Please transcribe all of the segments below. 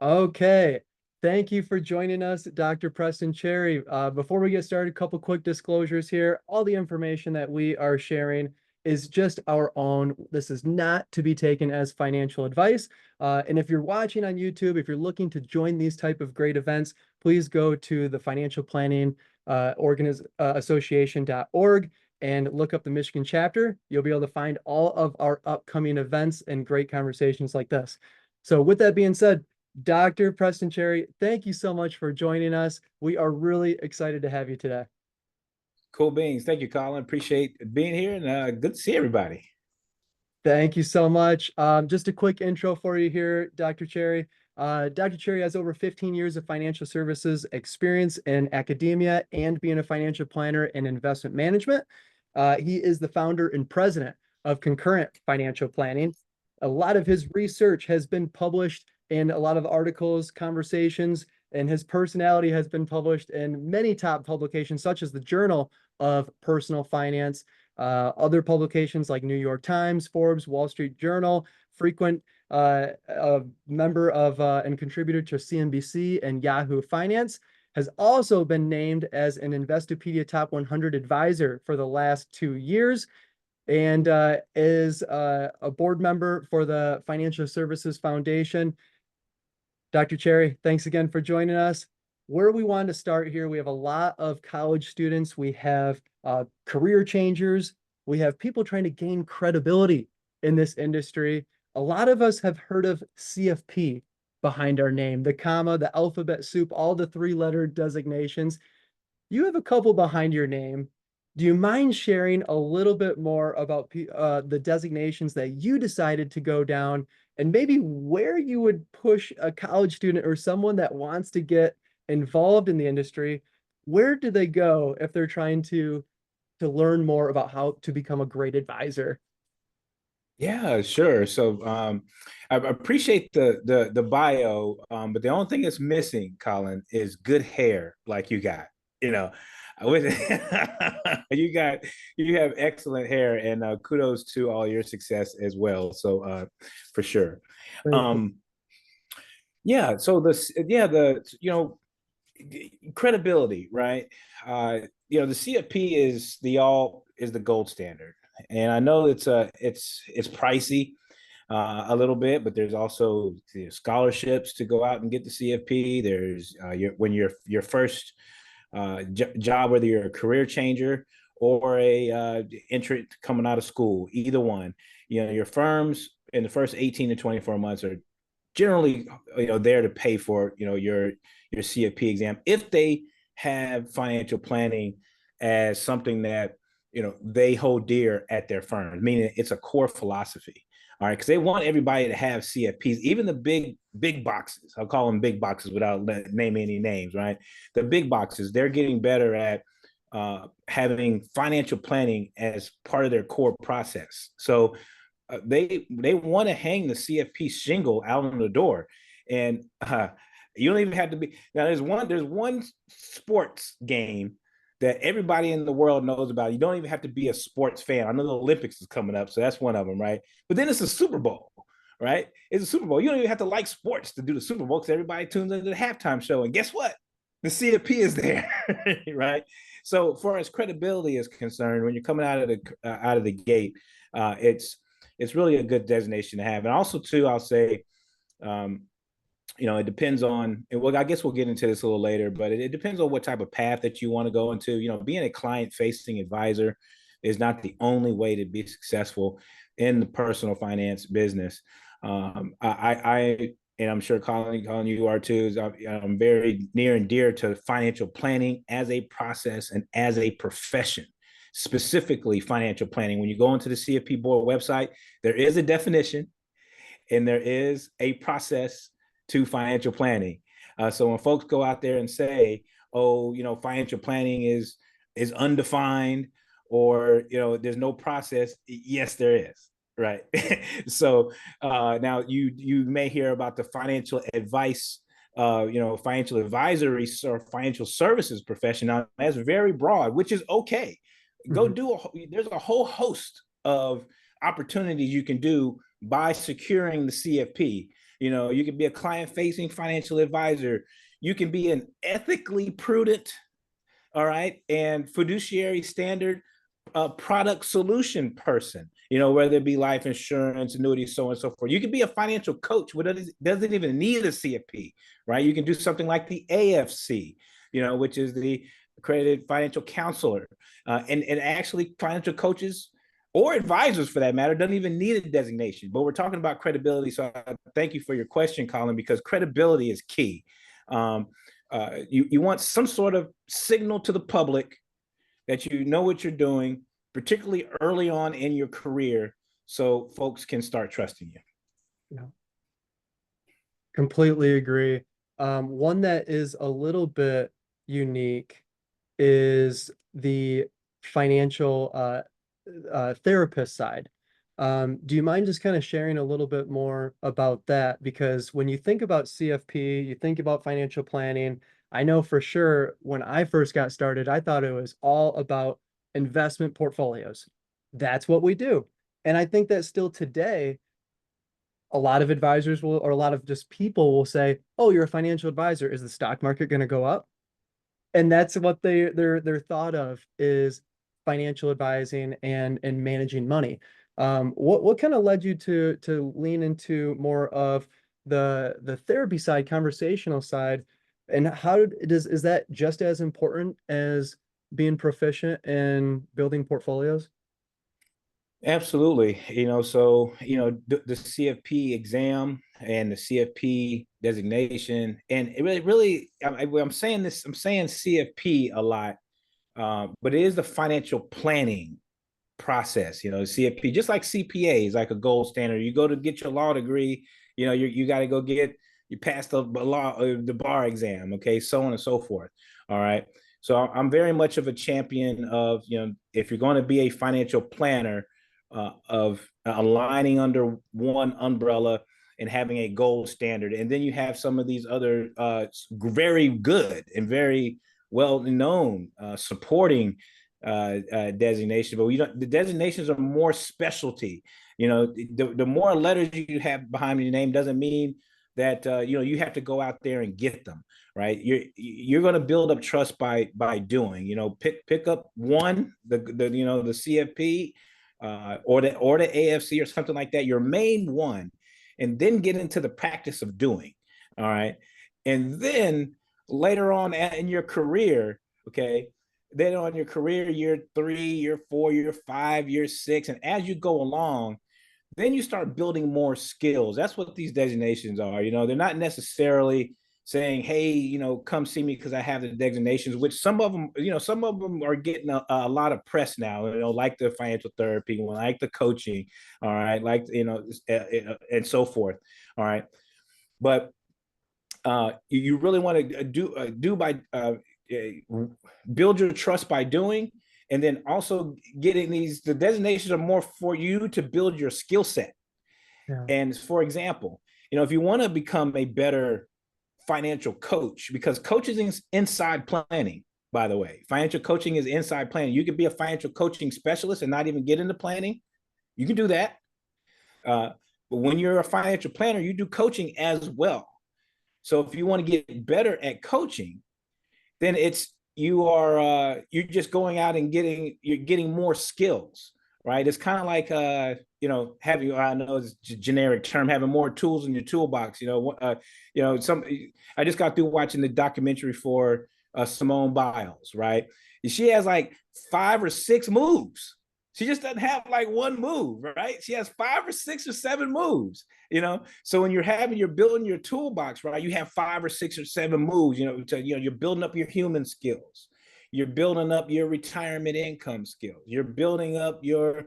Okay. Thank you for joining us, Dr. Preston Cherry. Before we get started, a couple quick disclosures here. All the information that we are sharing is just our own. This is not to be taken as financial advice. And if you're watching on YouTube, if you're looking to join these type of great events, please go to the Financial Planning Association.org and look up the Michigan chapter. You'll be able to find all of our upcoming events and great conversations like this. So with that being said, Dr. Preston Cherry, thank you so much for joining us. We are really excited to have you today. Cool beans. Thank you, Colin. Appreciate being here, and good to see everybody. Thank you so much. Just a quick intro for you here, Dr. Cherry. Dr. Cherry has over 15 years of financial services experience in academia and being a financial planner and investment management. He is the founder and president of Concurrent Financial Planning. A lot of his research has been published in a lot of articles, conversations, and his personality has been published in many top publications, such as the Journal of Personal Finance, other publications like New York Times, Forbes, Wall Street Journal, frequent a member of and contributor to CNBC and Yahoo Finance, has also been named as an Investopedia Top 100 advisor for the last 2 years, and is a board member for the Financial Services Foundation. Dr. Cherry, thanks again for joining us. Where we want to start here, we have a lot of college students, we have career changers, we have people trying to gain credibility in this industry. A lot of us have heard of CFP behind our name, the comma, the alphabet soup, all the three-letter designations. You have a couple behind your name. Do you mind sharing a little bit more about the designations that you decided to go down, and maybe where you would push a college student or someone that wants to get involved in the industry? Where do they go if they're trying to learn more about how to become a great advisor? Yeah, sure. So I appreciate the bio, but the only thing that's missing, Colin, is good hair like you got. You know, I wish you got you have excellent hair, and kudos to all your success as well. So for sure. Thank you. Um, yeah. So the credibility, right? The CFP is the gold standard, and I know it's pricey a little bit, but there's also scholarships to go out and get the CFP. There's when your first job, whether you're a career changer or a entrant coming out of school, either one, your firms in the first 18 to 24 months are generally there to pay for your CFP exam if they have financial planning as something that they hold dear at their firm, meaning it's a core philosophy. All right, because they want everybody to have CFPs, even the big boxes. I'll call them big boxes without naming any names, right? The big boxes, they're getting better at having financial planning as part of their core process. So they want to hang the CFP shingle out on the door, and you don't even have to be. Now there's one sports game that everybody in the world knows about. You don't even have to be a sports fan. I know the Olympics is coming up, so that's one of them, right? But then it's a Super Bowl, right? It's a Super Bowl. You don't even have to like sports to do the Super Bowl because everybody tunes into the halftime show, and guess what? The CFP is there, right? So, far as credibility is concerned, when you're coming out of the gate, it's really a good designation to have. And also, too, I'll say, it depends on, and well, I guess we'll get into this a little later, but it depends on what type of path that you want to go into. Being a client-facing advisor is not the only way to be successful in the personal finance business. And I'm sure Colin, you are too. I'm very near and dear to financial planning as a process and as a profession. Specifically, financial planning. When you go into the CFP board website, there is a definition and there is a process to financial planning. So when folks go out there and say, "Oh, financial planning is undefined," or there's no process, yes, there is. Right. So now you may hear about the financial advice, financial advisory or financial services profession. Now, that's very broad, which is okay. There's a whole host of opportunities you can do by securing the CFP. You can be a client-facing financial advisor. You can be an ethically prudent, all right, and fiduciary standard product solution person, whether it be life insurance, annuities, so on and so forth. You can be a financial coach, which doesn't even need a CFP, right? You can do something like the AFC, which is the accredited financial counselor. And actually financial coaches or advisors for that matter doesn't even need a designation, but we're talking about credibility. So I thank you for your question, Colin, because credibility is key. You want some sort of signal to the public that you know what you're doing, particularly early on in your career, so folks can start trusting you. Yeah. Completely agree. One that is a little bit unique is the financial therapist side. Do you mind just kind of sharing a little bit more about that? Because when you think about CFP, you think about financial planning. I know for sure when I first got started, I thought it was all about investment portfolios. That's what we do. And I think that still today, a lot of advisors will, or a lot of just people will say, "Oh, you're a financial advisor. Is the stock market going to go up?" And that's what they're thought of is financial advising and managing money. What kind of led you to lean into more of the therapy side, conversational side, and is that just as important as being proficient in building portfolios? Absolutely. The CFP exam and the CFP designation, and it really, I'm saying CFP a lot, but it is the financial planning process. CFP, just like CPA is like a gold standard. You go to get your law degree, you got to go you pass the bar exam, okay, so on and so forth. All right. So I'm very much of a champion of, if you're going to be a financial planner, of aligning under one umbrella and having a gold standard. And then you have some of these other very good and very well-known supporting designation, but the designations are more specialty. The more letters you have behind your name doesn't mean that you have to go out there and get them, right? You're going to build up trust by doing. Pick up one, the CFP or the AFC or something like that, your main one, and then get into the practice of doing. All right, and then later on in your career, okay, then on your career, year 3, year 4, year 5, year 6, and as you go along, then you start building more skills. That's what these designations are. They're not necessarily saying, "Hey, come see me because I have the designations," which some of them are getting a lot of press now, like the financial therapy one, like the coaching, all right, like, and so forth. All right. But you really want to build your trust by doing, and then also getting the designations are more for you to build your skill set. Yeah. And for example, if you want to become a better financial coach, because coaching is inside planning, by the way, financial coaching is inside planning. You could be a financial coaching specialist and not even get into planning. You can do that. But when you're a financial planner, you do coaching as well. So if you want to get better at coaching, then you're just going out and getting more skills, right? It's kind of like having, I know it's a generic term, having more tools in your toolbox. I just got through watching the documentary for Simone Biles, right? She has like 5 or 6 moves. She just doesn't have like one move, right? She has 5 or 6 or 7 moves, So when you're building your toolbox, right, you have 5 or 6 or 7 moves, you're building up your human skills. You're building up your retirement income skills. You're building up your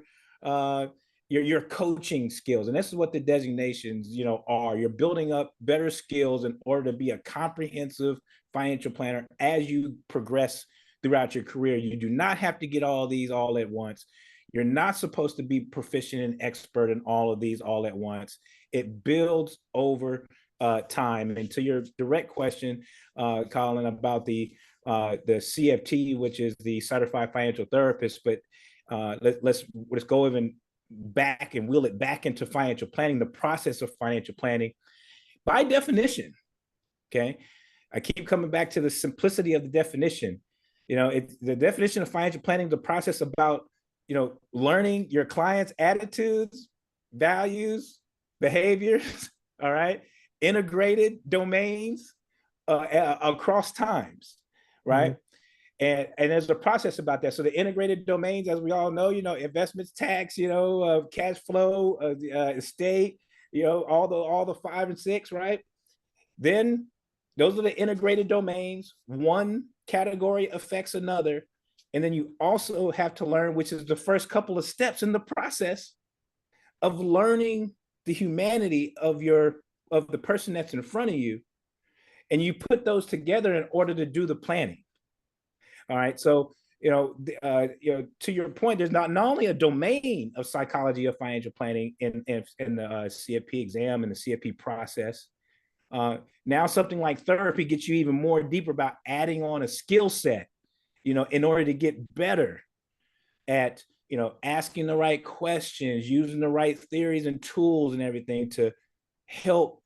coaching skills. And this is what the designations, are. You're building up better skills in order to be a comprehensive financial planner as you progress throughout your career. You do not have to get all these all at once. You're not supposed to be proficient and expert in all of these all at once. It builds over time. And to your direct question, Colin, about the CFT, which is the Certified Financial Therapist, but let's go even back and wheel it back into financial planning, the process of financial planning. by definition, okay, I keep coming back to the simplicity of the definition. It's the definition of financial planning, the process about, learning your client's attitudes, values, behaviors, all right, integrated domains across times, right? And there's a process about that. So the integrated domains, as we all know, investments, tax, cash flow, estate, all the 5 and 6, right? Then those are the integrated domains. One category affects another. And then you also have to learn, which is the first couple of steps in the process of learning the humanity of the person that's in front of you. And you put those together in order to do the planning. All right. So, to your point, there's not only a domain of psychology of financial planning in the CFP exam and the CFP process. Now something like therapy gets you even more deeper about adding on a skill set, in order to get better at, asking the right questions, using the right theories and tools and everything to help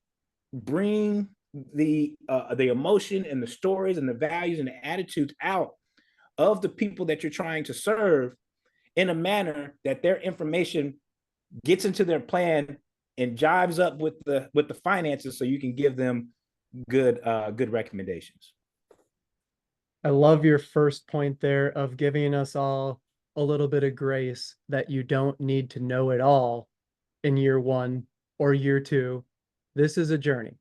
bring the emotion and the stories and the values and the attitudes out of the people that you're trying to serve in a manner that their information gets into their plan and jives up with the finances, so you can give them good recommendations. I love your first point there of giving us all a little bit of grace that you don't need to know it all in year 1 or year 2. This is a journey.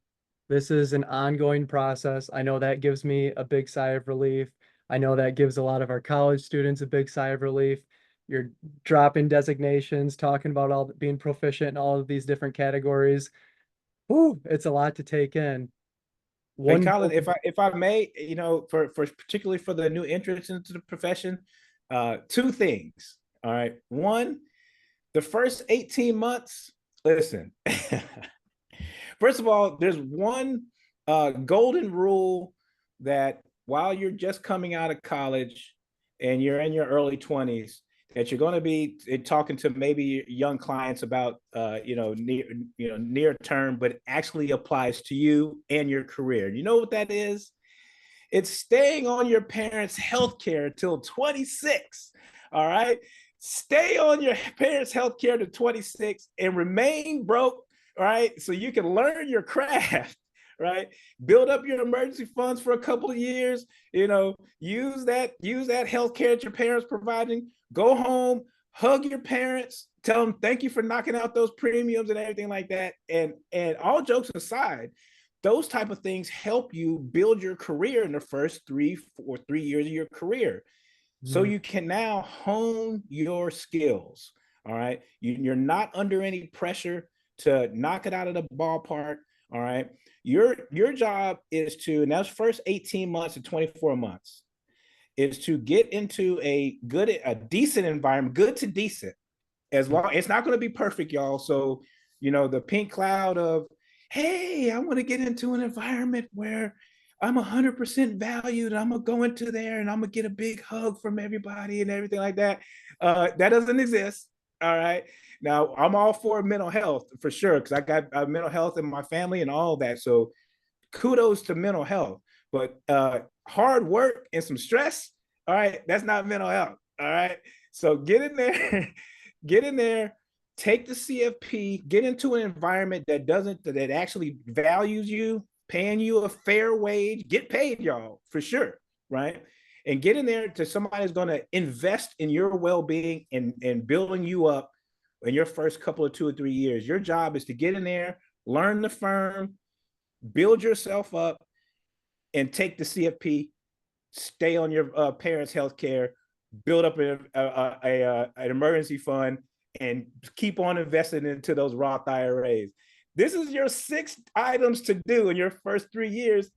This is an ongoing process. I know that gives me a big sigh of relief. I know that gives a lot of our college students a big sigh of relief. You're dropping designations, talking about being proficient in all of these different categories. Whew, it's a lot to take in. Hey, Colin, if I may, for particularly for the new entrants into the profession, 2 things. All right. One, the first 18 months, listen. First of all, there's one golden rule that while you're just coming out of college and you're in your early 20s, that you're going to be talking to maybe young clients about, near term, but it actually applies to you and your career. You know what that is? It's staying on your parents' health care till 26. All right. Stay on your parents' health care to 26 and remain broke. All right. So you can learn your craft. Right. Build up your emergency funds for a couple of years, use that health care that your parents providing, go home, hug your parents, tell them thank you for knocking out those premiums and everything like that. And all jokes aside, those type of things help you build your career in the first 3 years of your career. So you can now hone your skills. All right. You're not under any pressure to knock it out of the ballpark. All right. Your job is to, and that's first 18 months to 24 months, is to get into a decent environment, good to decent, as long, it's not going to be perfect, y'all. So, the pink cloud of, hey, I want to get into an environment where I'm 100% valued. I'm going to go into there and I'm going to get a big hug from everybody and everything like that. That doesn't exist. All right. Now, I'm all for mental health for sure, because I got mental health in my family and all that. So kudos to mental health. But hard work and some stress, all right, that's not mental health. All right. So get in there, take the CFP, get into an environment that actually values you, paying you a fair wage, get paid, y'all, for sure. Right. And get in there to somebody who's going to invest in your well-being and building you up in your first couple of 2 or 3 years. Your job is to get in there, learn the firm, build yourself up, and take the CFP, stay on your parents' health care, build up an emergency fund, and keep on investing into those Roth IRAs. This is your 6 items to do in your first 3 years.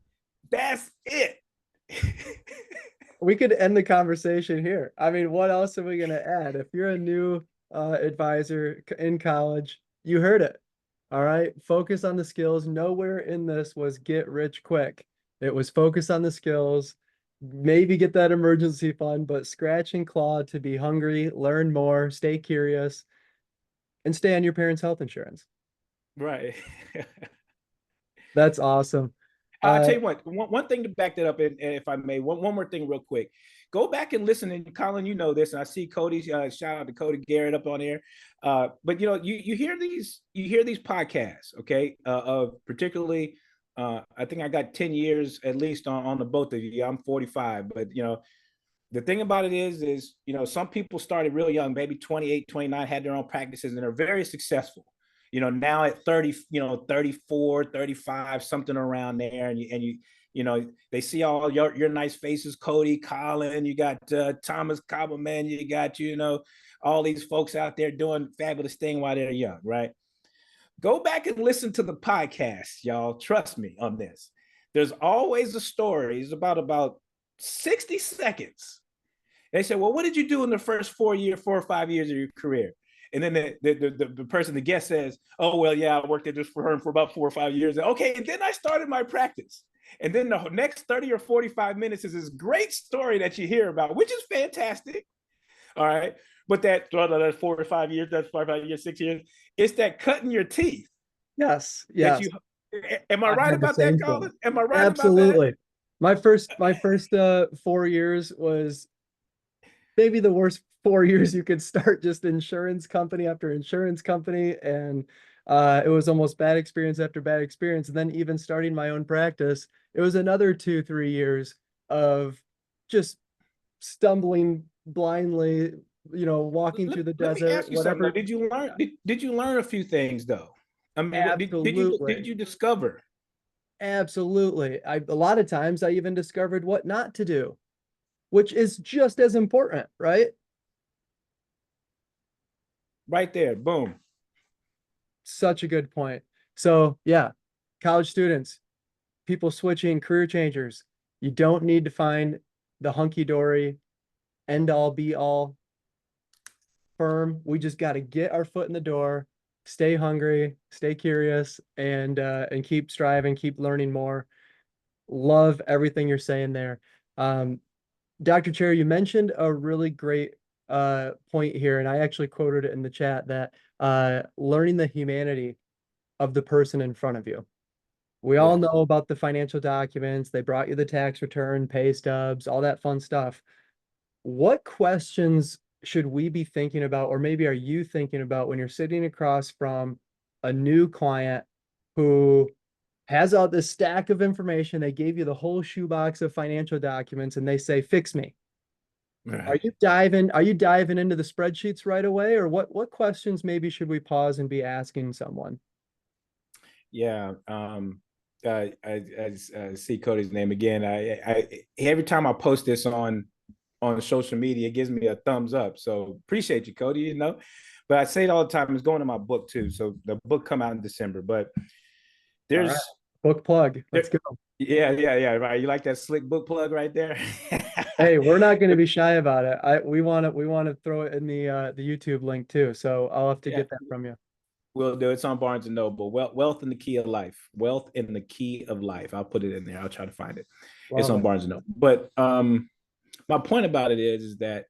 That's it. We could end the conversation here. I mean, what else are we going to add? If you're a new advisor in college, you heard it. All right. Focus on the skills. Nowhere in this was get rich quick. It was focus on the skills, maybe get that emergency fund, but scratch and claw to be hungry, learn more, stay curious, and stay on your parents' health insurance. Right. That's awesome. I'll Uh, tell you what, one thing to back that up, and if I may, one more thing real quick. Go back and listen, and Colin, you know this, and I see Cody, shout out to Cody Garrett up on here. But you hear these podcasts, okay, of particularly, I think I got 10 years at least on the both of you. I'm 45, but the thing about it is some people started real young, maybe 28, 29, had their own practices, and are very successful. Now at 30, 34, 35, something around there, and they see all your nice faces, Cody, Colin, you got Thomas Cobbleman, you got all these folks out there doing fabulous thing while they're young, right? Go back and listen to the podcast, y'all. Trust me on this. There's always a story. It's about 60 seconds. They say, well, what did you do in the first 4 or 5 years of your career? And then the person, the guest says, oh, well, yeah, I worked at this firm for about 4 or 5 years. Okay, and then I started my practice. And then the next 30 or 45 minutes is this great story that you hear about, which is fantastic. All right. But that's 4 or 5 years, that's 4 or 5 years, 6 years. It's that cutting your teeth. yes, That yes. you, am I I right had the about that, same Colin? thing. Am I right about that? Absolutely. My first 4 years was maybe the worst 4 years you could start, just insurance company after insurance company. And it was almost bad experience after bad experience. And then even starting my own practice, it was another 2, 3 years of just stumbling blindly, walking through the Let me desert, ask you something though. whatever. Did you learn a few things though? I mean, did Absolutely. you discover Absolutely. A lot of times I even discovered what not to do, which is just as important, right? right there? Boom. Such a good point. So, yeah, college students, people switching, career changers, you don't need to find the hunky dory, end all be all firm. We just got to get our foot in the door, stay hungry, stay curious, and keep striving, keep learning more. Love everything you're saying there. Dr. Cherry, you mentioned a really great point here, and I actually quoted it in the chat that learning the humanity of the person in front of you. We all Yes. know about the financial documents. They brought you the tax return, pay stubs, all that fun stuff. What questions should we be thinking about, or maybe are you thinking about when you're sitting across from a new client who has all this stack of information? They gave you the whole shoebox of financial documents and they say, fix me. Are Right. you diving into the spreadsheets right away, or what questions maybe should we pause and be asking someone? Yeah. I see Cody's name again. I every time I post this on social media, it gives me a thumbs up. So appreciate you, Cody. But I say it all the time. It's going to my book too. So the book come out in December. But All right, there's book plug. Let's there, go. yeah. Right. You like that slick book plug right there? Hey, we're not going to be shy about it. We want to throw it in the YouTube link too. So I'll have to Yeah. get that from you. We'll do it. It's on Barnes and Noble. Wealth in the Key of Life. Wealth in the Key of Life. I'll put it in there. I'll try to find it. It's Love on it. Barnes and Noble. But my point about it is that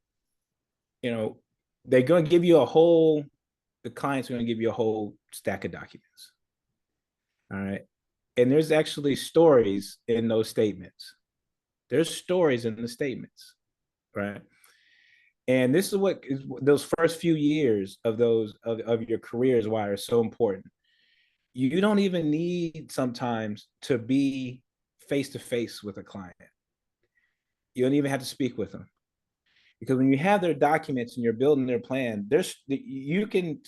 they're going to give you the clients are going to give you a whole stack of documents. All right. And there's actually stories in those statements. There's stories in the statements, right? And this is what is those first few years of your career is why are so important. You don't even need sometimes to be face to face with a client. You don't even have to speak with them, because when you have their documents and you're building their plan, you can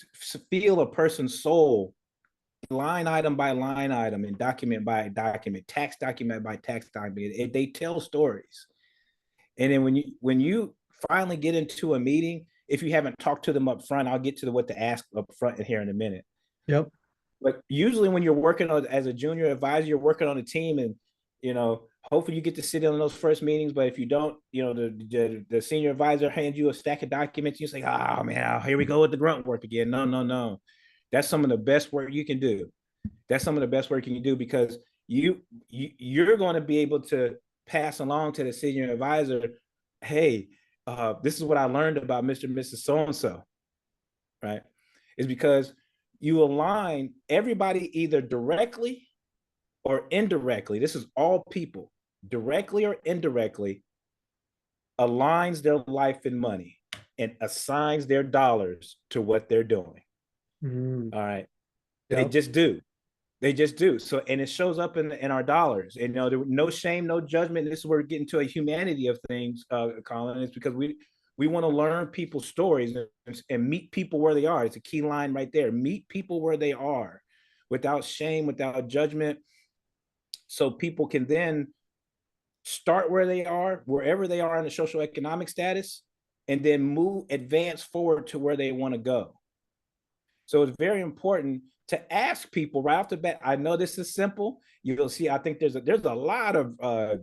feel a person's soul line item by line item and document by document, tax document by tax document. They tell stories. And then when you finally get into a meeting, if you haven't talked to them up front, I'll get to what to ask up front here in a minute. Yep. But usually when you're working as a junior advisor, you're working on a team, and hopefully you get to sit in on those first meetings. But if you don't, the senior advisor hands you a stack of documents, you say, oh man, here we go with the grunt work again. No. That's some of the best work you can do. That's some of the best work you can do, because you're going to be able to pass along to the senior advisor, hey, this is what I learned about Mr. and Mrs. So-and-so, right? Is because you align everybody either directly or indirectly, this is all people, directly or indirectly, aligns their life and money and assigns their dollars to what they're doing. All right. They just do. They just do. So, and it shows up in our dollars. And, you know, no shame, no judgment. This is where we're getting to a humanity of things, Colin. It's because we want to learn people's stories and meet people where they are. It's a key line right there. Meet people where they are without shame, without judgment. So people can then start where they are, wherever they are in the social economic status, and then advance forward to where they want to go. So it's very important to ask people right off the bat. I know this is simple. You'll see, I think there's a lot of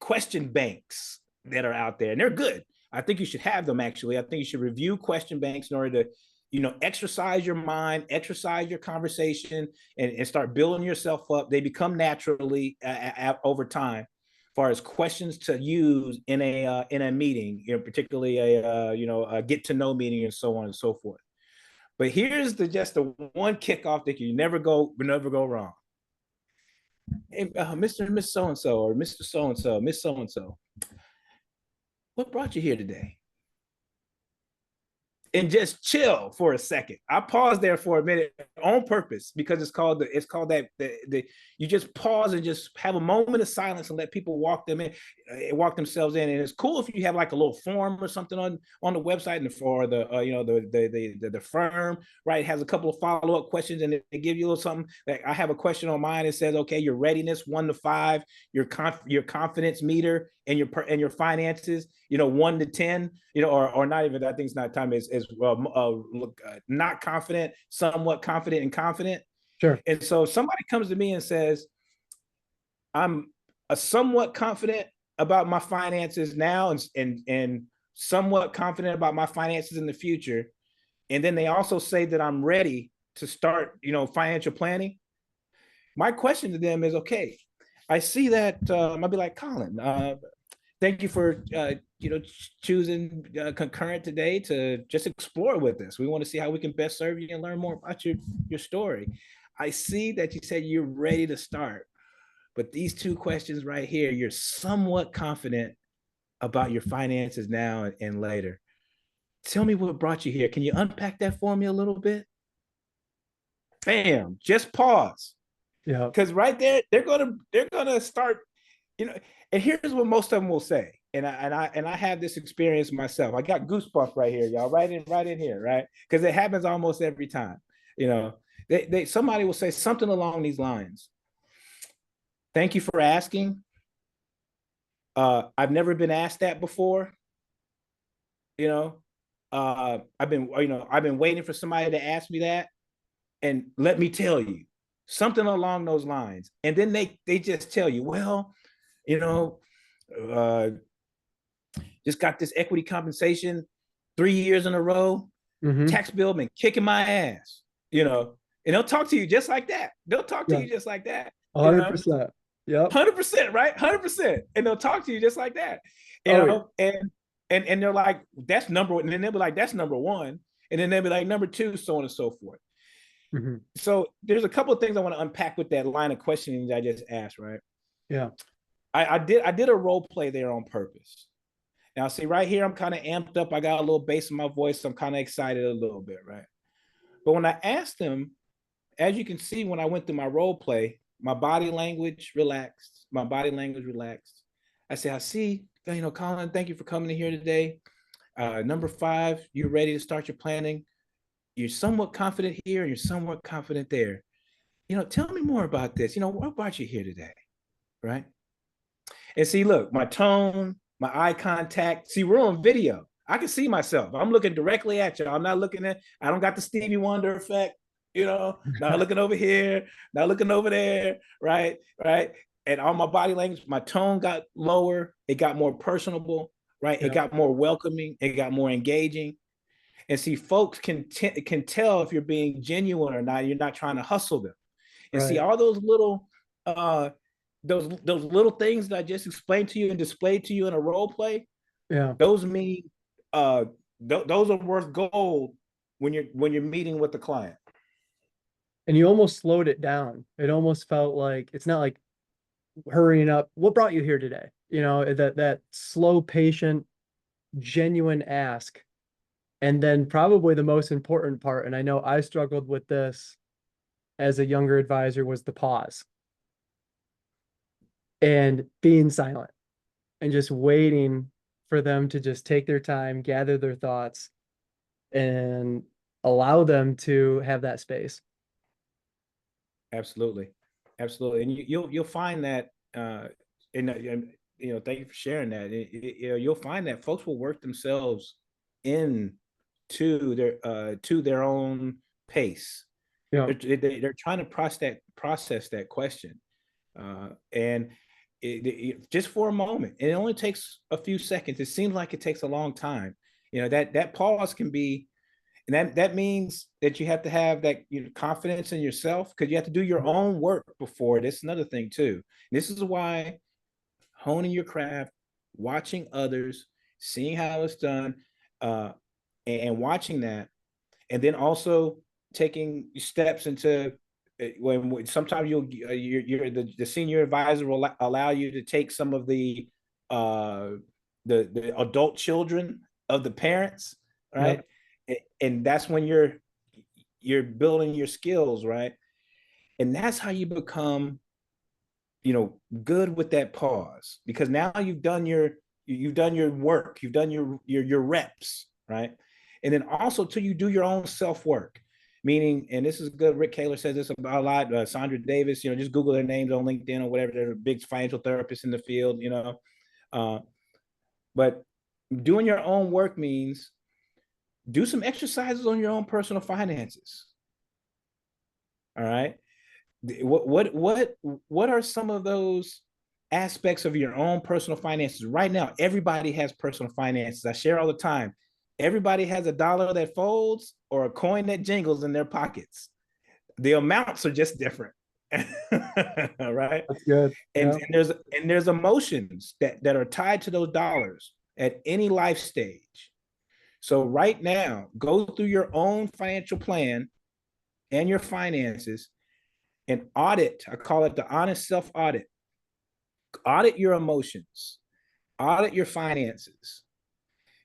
question banks that are out there, and they're good. I think you should have them, actually. I think you should review question banks in order to, you know, exercise your mind, exercise your conversation, and start building yourself up. They become naturally over time, as far as questions to use in a meeting, you know, particularly a get to know meeting and so on and so forth. But here's just the one kickoff that you never go wrong. Hey, Mr. and Miss So-and-so, or Mr. So-and-so, Miss So-and-so, what brought you here today? And just chill for a second. I paused there for a minute on purpose, because it's called that you just pause and just have a moment of silence and let people walk themselves in. And it's cool if you have like a little form or something on the website, and for the firm, right, has a couple of follow-up questions, and they give you a little something. Like, I have a question on mine. It says, okay, your readiness 1 to 5, your confidence meter, and your finances, 1 to 10, or not even, I think it's not time, is not confident, somewhat confident, and confident. Sure. And so if somebody comes to me and says, I'm a somewhat confident about my finances now, and somewhat confident about my finances in the future, and then they also say that I'm ready to start, financial planning, my question to them is, okay, I see that. I'll be like, Colin, thank you for choosing Concurrent today to just explore with us. We want to see how we can best serve you and learn more about your story. I see that you said you're ready to start, but these 2 questions right here, you're somewhat confident about your finances now and later. Tell me what brought you here. Can you unpack that for me a little bit? Bam, just pause. Yeah. Because right there, they're gonna start, and here's what most of them will say. And I have this experience myself. I got goosebumps right here, y'all. Right in here, right? Because it happens almost every time. Somebody will say something along these lines. Thank you for asking. I've never been asked that before. I've been waiting for somebody to ask me that. And let me tell you, something along those lines. And then they just tell you, well, just got this equity compensation 3 years in a row. Mm-hmm. Tax bill been kicking my ass, and they'll talk to you just like that. They'll talk to you just like that. 100%. Yep. 100%, right? 100%. And they'll talk to you just like that. And they're like, that's number one. And then they'll be like, that's number one. And then they'll be like, number 2, so on and so forth. Mm-hmm. So there's a couple of things I want to unpack with that line of questioning that I just asked, right? Yeah. I did a role play there on purpose. Now, see, right here, I'm kind of amped up. I got a little bass in my voice. So I'm kind of excited a little bit, right? But when I asked them, as you can see, when I went through my role play, my body language relaxed. I said, I see, Colin, thank you for coming in here today. Number 5, you're ready to start your planning. You're somewhat confident here and you're somewhat confident there. Tell me more about this. What brought you here today, right? And see, look, my tone, my eye contact. See, we're on video. I can see myself. I'm looking directly at you. I'm not looking I don't got the Stevie Wonder effect, not looking over here, not looking over there, right? And on my body language, my tone got lower. It got more personable, right? Yeah. It got more welcoming. It got more engaging. And see, folks can tell if you're being genuine or not. You're not trying to hustle them. And see, all those little those little things that I just explained to you and displayed to you in a role play, those mean those are worth gold when you're meeting with the client. and you almost slowed it down. It almost felt like it's not like hurrying up. What brought you here today? You know, that slow, patient, genuine ask. And then probably the most important part, and I know I struggled with this as a younger advisor, was the pause and being silent and just waiting for them to just take their time, gather their thoughts, and allow them to have that space. Absolutely, absolutely, and you'll find that, and you know, thank you for sharing that. You know, you'll find that folks will work themselves in to their own pace. Yeah. They're trying to process that question, and just for a moment. And it only takes a few seconds. It seems like it takes a long time. You know, that pause can be, and that means that you have to have that, you know, confidence in yourself, because you have to do your own work before. That's another thing too. This is why honing your craft, watching others, seeing how it's done, uh, and watching that, and then also taking steps into, when sometimes you're the senior advisor will allow you to take some of uh the adult children of the parents, right? Yep. And that's when you're building your skills, right? And that's how you become, you know, good with that pause, because now you've done your work, you've done your reps, right? And then also till you do your own self work, meaning, and this is good, Rick Kaler says this about a lot, Sandra Davis, you know, just Google their names on LinkedIn or whatever. They're big financial therapists in the field, you know. uh, but doing your own work means do some exercises on your own personal finances. All right. What are some of those aspects of your own personal finances? Right now, everybody has personal finances. I share all the time. Everybody has a dollar that folds or a coin that jingles in their pockets. The amounts are just different. Right? That's good. Yeah. And there's emotions that are tied to those dollars at any life stage. So right now, go through your own financial plan and your finances and audit. I call it the honest self audit. Audit your emotions, audit your finances,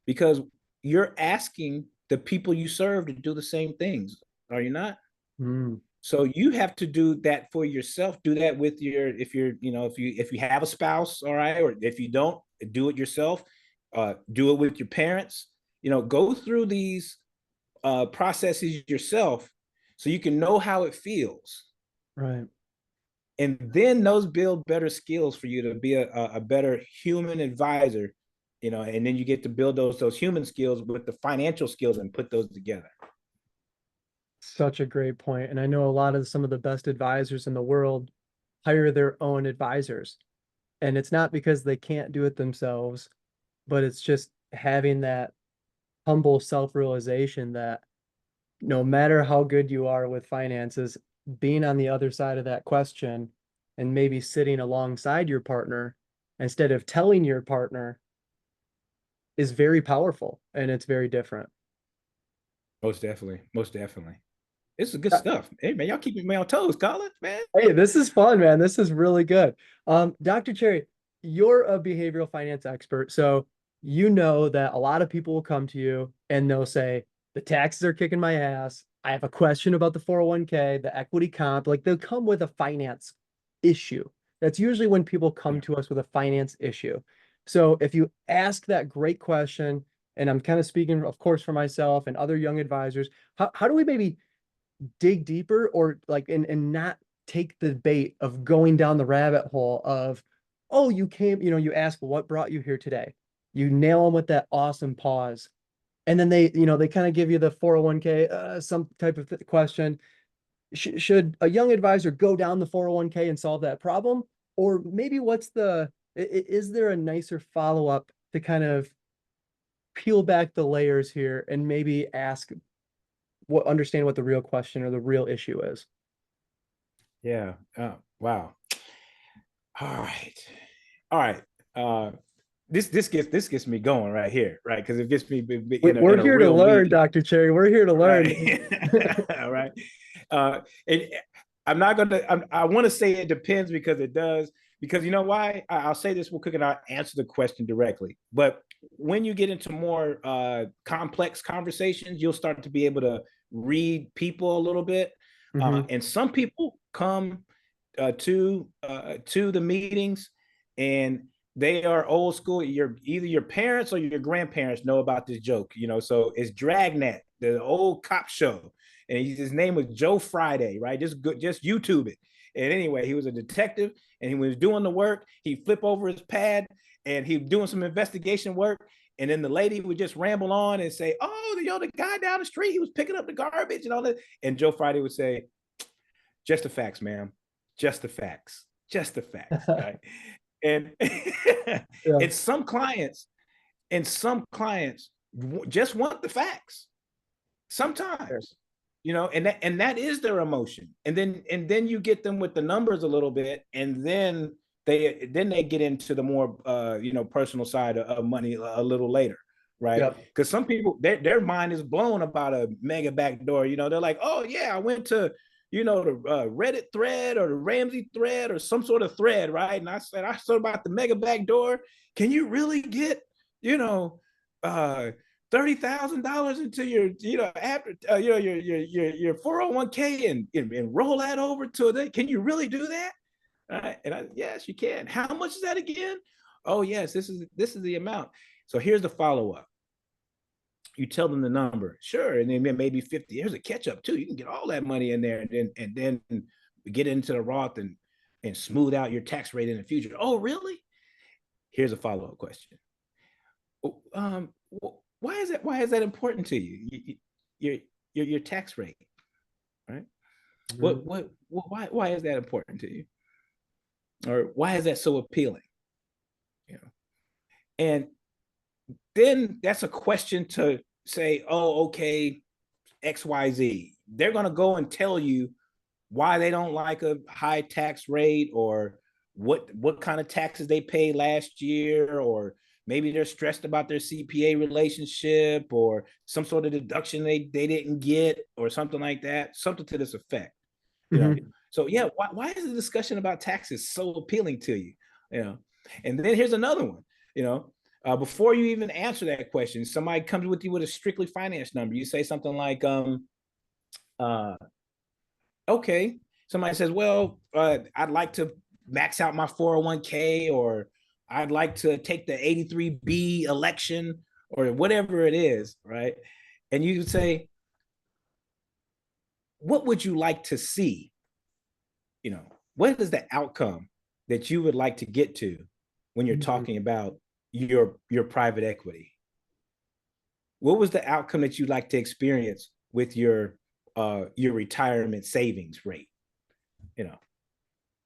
because you're asking the people you serve to do the same things, are you not? Mm, So you have to do that for yourself. Do that with if you're, you know, if you have a spouse, all right, or if you don't, do it yourself. Do it with your parents. You know, go through these processes yourself so you can know how it feels. right. And then those build better skills for you to be a better human advisor, you know, and then you get to build those human skills with the financial skills and put those together. Such a great point. And I know a lot of some of the best advisors in the world hire their own advisors. And it's not because they can't do it themselves, but it's just having that humble self-realization that no matter how good you are with finances, being on the other side of that question and maybe sitting alongside your partner instead of telling your partner is very powerful and it's very different. Most definitely. Most definitely. This is good stuff. Hey man, y'all keeping me on toes, Colin, man. Hey, this is fun, man. This is really good. Dr. Cherry, you're a behavioral finance expert, so you know that a lot of people will come to you and they'll say, the taxes are kicking my ass. I have a question about the 401k, the equity comp. Like they'll come with a finance issue. That's usually when people come Yeah. to us with a finance issue. So if you ask that great question, and I'm kind of speaking, of course, for myself and other young advisors, how do we maybe dig deeper or like and not take the bait of going down the rabbit hole of, oh, you came, you ask, what brought you here today? You nail them with that awesome pause. And then they kind of give you the 401k, some type of question. Should a young advisor go down the 401k and solve that problem? Or maybe is there a nicer follow-up to kind of peel back the layers here and maybe understand what the real question or the real issue is? Yeah. Wow. All right. All right. This gets me going right here, right? Because it gets me We're in a here to real learn, weed. Dr. Cherry. We're here to learn. Right. All right. it, I'm not gonna. I want to say it depends because it does. Because you know why? I'll say this real quick and I'll answer the question directly. But when you get into more complex conversations, you'll start to be able to read people a little bit. And some people come to the meetings and they are old school. Either your parents or your grandparents know about this joke, so it's Dragnet, the old cop show, and his name was Joe Friday, right? Just YouTube it. And anyway, he was a detective and he was doing the work. He'd flip over his pad and he was doing some investigation work. And then the lady would just ramble on and say, oh, the guy down the street, he was picking up the garbage and all that. And Joe Friday would say, just the facts, ma'am. Just the facts. Just the facts. Right? And and some clients just want the facts sometimes, and that is their emotion. And then you get them with the numbers a little bit, and then they get into the more personal side of money a little later, right? Because some people their mind is blown about a mega backdoor. They're like, oh yeah, I went to the Reddit thread or the Ramsey thread or some sort of thread, right? And I said about the mega backdoor. Can you really get $30,000 into your after your 401k and roll that over to it? Can you really do that? Yes, you can. How much is that again? Oh yes, this is the amount. So here's the follow-up. You tell them the number, sure, and then maybe 50. Here's a catch-up too. You can get all that money in there, and then get into the Roth and smooth out your tax rate in the future. Oh, really? Here's a follow-up question. Why is that important to you? Your tax rate, right? Why is that important to you? Or why is that so appealing? And then that's a question to say, oh, okay, XYZ. They're going to go and tell you why they don't like a high tax rate, or what kind of taxes they paid last year, or maybe they're stressed about their CPA relationship, or some sort of deduction they didn't get, or something like that, something to this effect. So yeah, why is the discussion about taxes so appealing to you? And then here's another one. Before you even answer that question, somebody comes with you with a strictly finance number. You say something like, okay. Somebody says, well, I'd like to max out my 401k, or I'd like to take the 83B election, or whatever it is, right? And you say, what would you like to see? What is the outcome that you would like to get to when you're talking about your private equity? What was the outcome that you'd like to experience with your retirement savings rate?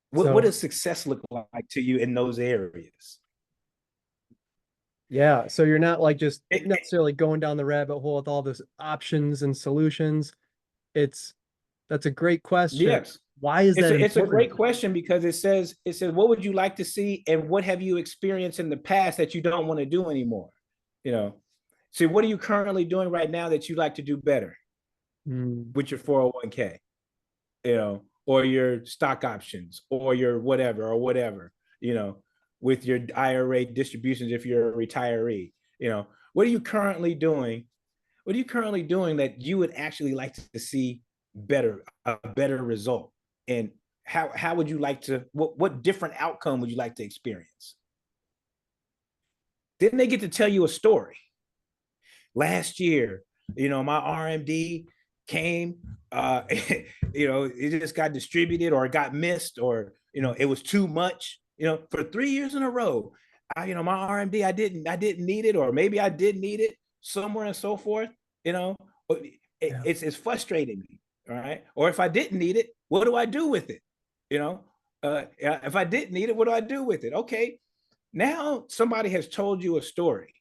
What does success look like to you in those areas? Yeah, so you're not like just necessarily going down the rabbit hole with all those options and solutions. That's a great question. Yes. Why is that important? It's a great question because it says, what would you like to see, and what have you experienced in the past that you don't want to do anymore? See, what are you currently doing right now that you'd like to do better with your 401k, or your stock options, or your whatever, with your IRA distributions if you're a retiree? What are you currently doing? What are you currently doing that you would actually like to see a better result? And how would you like to, what different outcome would you like to experience? Then they get to tell you a story. Last year, my RMD came, it just got distributed, or it got missed, or, it was too much, for 3 years in a row. My RMD, I didn't need it, or maybe I did need it, somewhere and so forth. It's frustrating me. All right. Or if I didn't need it, what do I do with it? If I didn't need it, what do I do with it? Okay. Now somebody has told you a story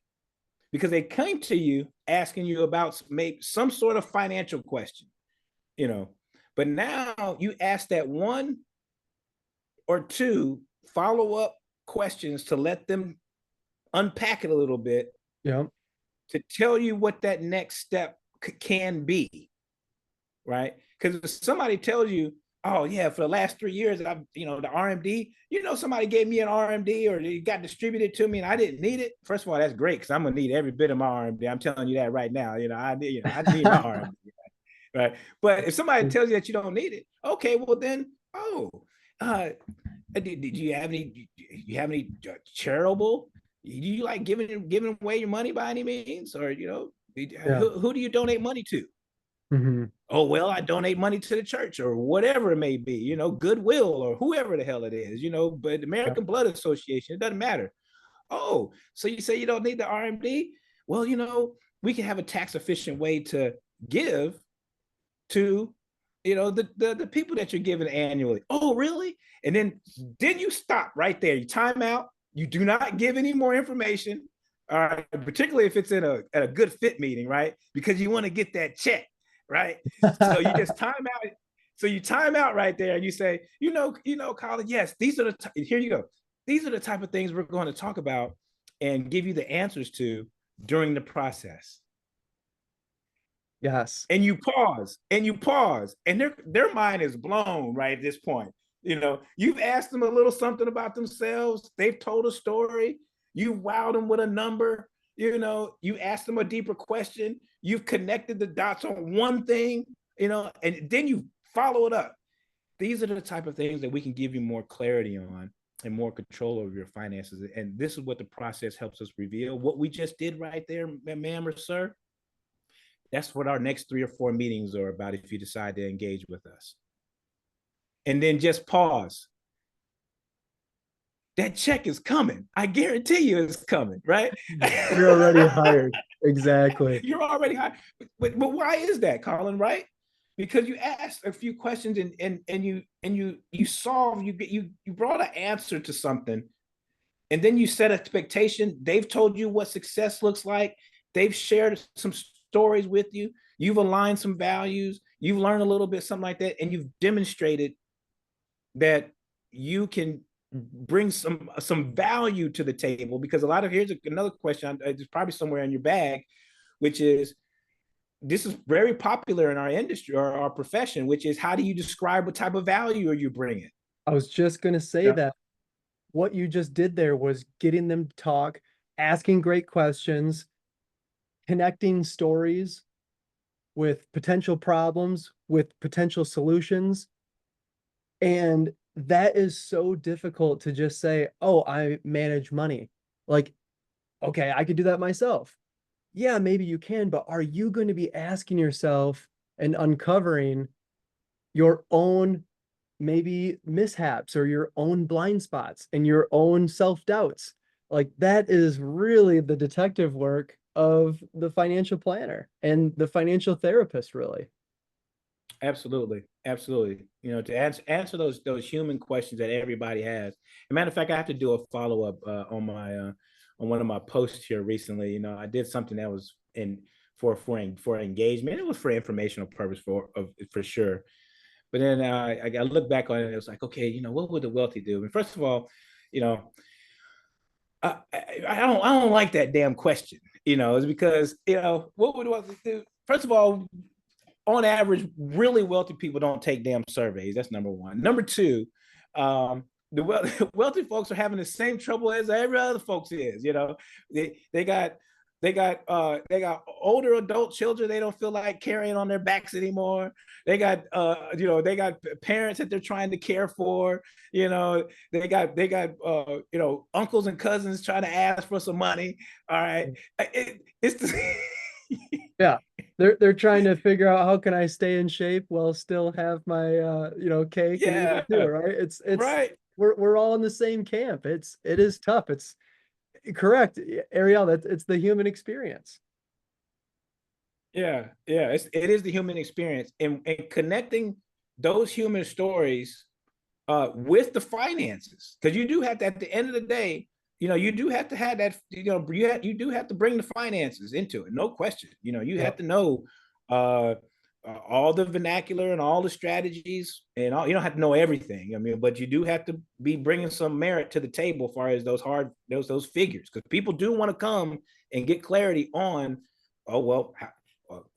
because they came to you asking you about maybe some sort of financial question, but now you ask that one or two follow-up questions to let them unpack it a little bit. Yeah. To tell you what that next step can be. Right? Because if somebody tells you, oh yeah, for the last 3 years, I've, the RMD, somebody gave me an RMD or it got distributed to me and I didn't need it. First of all, that's great because I'm gonna need every bit of my RMD. I'm telling you that right now. I need my RMD, right? But if somebody tells you that you don't need it, okay, well then, did you have any charitable? Do you like giving away your money by any means, or who do you donate money to? Mm-hmm. Oh, well, I donate money to the church or whatever it may be, Goodwill or whoever the hell it is, but American Blood Association, it doesn't matter. Oh, so you say you don't need the RMD? Well, we can have a tax efficient way to give to, the people that you're giving annually. Oh, really? And then you stop right there. You time out. You do not give any more information. All right, particularly if it's in at a good fit meeting, right? Because you want to get that check. Right. So you just time out. So you time out right there and you say, Colin, yes, these are here you go. These are the type of things we're going to talk about and give you the answers to during the process. Yes. And you pause and their mind is blown right at this point. You've asked them a little something about themselves. They've told a story. You wowed them with a number. You asked them a deeper question. You've connected the dots on one thing, and then you follow it up. These are the type of things that we can give you more clarity on and more control over your finances. And this is what the process helps us reveal. What we just did right there, ma'am or sir, that's what our next 3 or 4 meetings are about if you decide to engage with us. And then just pause. That check is coming. I guarantee you it's coming, right? You're already hired. Exactly. You're already hired. But why is that, Colin, right? Because you asked a few questions and you solved, you brought an answer to something, and then you set expectation. They've told you what success looks like. They've shared some stories with you. You've aligned some values. You've learned a little bit, something like that, and you've demonstrated that you can bring some value to the table. Because here's another question, it's probably somewhere in your bag, which is, this is very popular in our industry or our profession, which is, how do you describe what type of value are you bringing? I was just going to say that what you just did there was getting them to talk, asking great questions, connecting stories with potential problems, with potential solutions. And that is so difficult to just say, oh, I manage money. Like, okay, I could do that myself. Yeah, maybe you can, but are you going to be asking yourself and uncovering your own maybe mishaps or your own blind spots and your own self-doubts? Like, that is really the detective work of the financial planner and the financial therapist, really. Absolutely. To answer those human questions that everybody has. As a matter of fact, I have to do a follow-up on one of my posts here recently. I did something that was for engagement. It was for informational purpose for sure. But then I look back on it and it was like, okay, what would the wealthy do? And first of all, I don't like that damn question. It's because, what would the wealthy do? First of all, on average, really wealthy people don't take damn surveys. That's number one. Number two, the wealthy folks are having the same trouble as every other folks is. They got older adult children they don't feel like carrying on their backs anymore. They got parents that they're trying to care for. They got uncles and cousins trying to ask for some money. All right, yeah, they're trying to figure out, how can I stay in shape while still have my cake and eat it too, right? It's right. We're all in the same camp. It is tough. It's correct, Ariel, that it's the human experience. Yeah, it is the human experience, and connecting those human stories with the finances, because you do have to, at the end of the day, you do have to have that, you do have to bring the finances into it, no question. You have to know all the vernacular and all the strategies and all. You don't have to know everything. I mean, but you do have to be bringing some merit to the table as far as those figures, because people do want to come and get clarity on, oh well,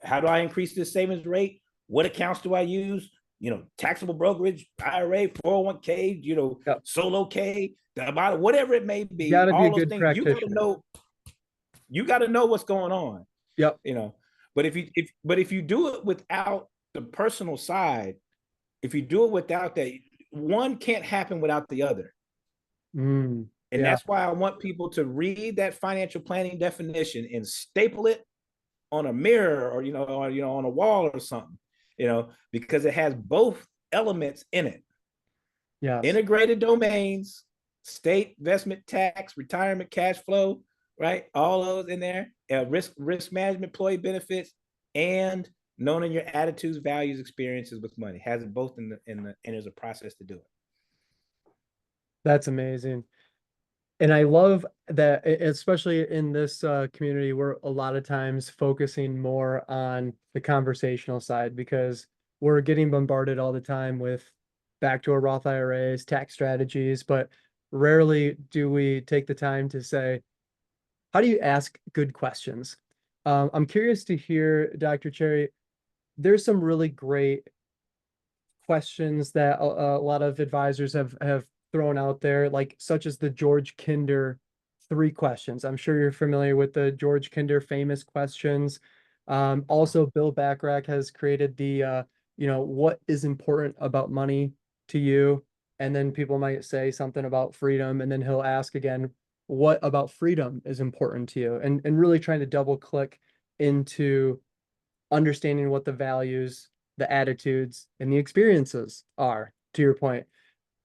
how do I increase this savings rate? what accounts do I use? Taxable brokerage, IRA, 401k, Yep. solo K, the amount of whatever it may be, Got to be a all those good things. practitioner. You got to know what's going on. Yep. But if you do it without the personal side, if you do it without that, one can't happen without the other. And that's why I want people to read that financial planning definition and staple it on a mirror or on a wall or something, because it has both elements in it. Yes. Integrated domains, state, investment, tax, retirement, cash flow, right? All those in there. Risk management, employee benefits, and knowing your attitudes, values, experiences with money. Has it both and there's a process to do it. That's amazing. And I love that, especially in this community, we're a lot of times focusing more on the conversational side because we're getting bombarded all the time with backdoor Roth IRAs, tax strategies, but rarely do we take the time to say, how do you ask good questions? I'm curious to hear, Dr. Cherry, there's some really great questions that a lot of advisors have thrown out there, like such as the George Kinder 3 questions. I'm sure you're familiar with the George Kinder famous questions. Also, Bill Backrack has created the, what is important about money to you? And then people might say something about freedom, and then he'll ask again, what about freedom is important to you? And really trying to double click into understanding what the values, the attitudes, and the experiences are, to your point.